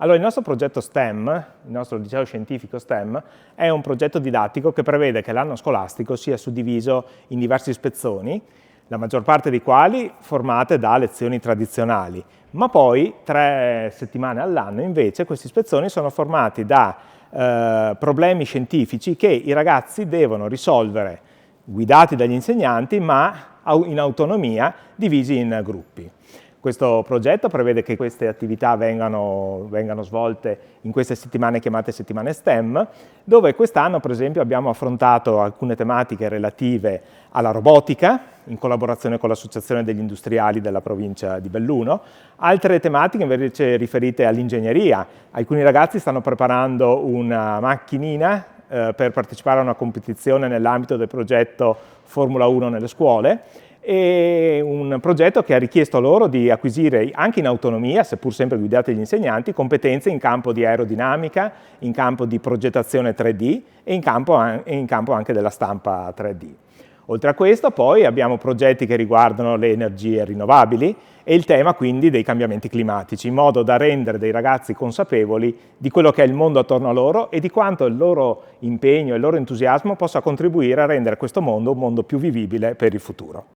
Allora, il nostro progetto STEM, il nostro liceo scientifico STEM, è un progetto didattico che prevede che l'anno scolastico sia suddiviso in diversi spezzoni, la maggior parte dei quali formate da lezioni tradizionali, ma poi 3 settimane all'anno invece questi spezzoni sono formati da problemi scientifici che i ragazzi devono risolvere, guidati dagli insegnanti, ma in autonomia, divisi in gruppi. Questo progetto prevede che queste attività vengano svolte in queste settimane chiamate settimane STEM, dove quest'anno per esempio abbiamo affrontato alcune tematiche relative alla robotica, in collaborazione con l'Associazione degli Industriali della provincia di Belluno, altre tematiche invece riferite all'ingegneria. Alcuni ragazzi stanno preparando una macchinina per partecipare a una competizione nell'ambito del progetto Formula 1 nelle scuole, e un progetto che ha richiesto loro di acquisire anche in autonomia, seppur sempre guidati dagli insegnanti, competenze in campo di aerodinamica, in campo di progettazione 3D e in campo anche della stampa 3D. Oltre a questo poi abbiamo progetti che riguardano le energie rinnovabili e il tema quindi dei cambiamenti climatici, in modo da rendere dei ragazzi consapevoli di quello che è il mondo attorno a loro e di quanto il loro impegno e il loro entusiasmo possa contribuire a rendere questo mondo un mondo più vivibile per il futuro.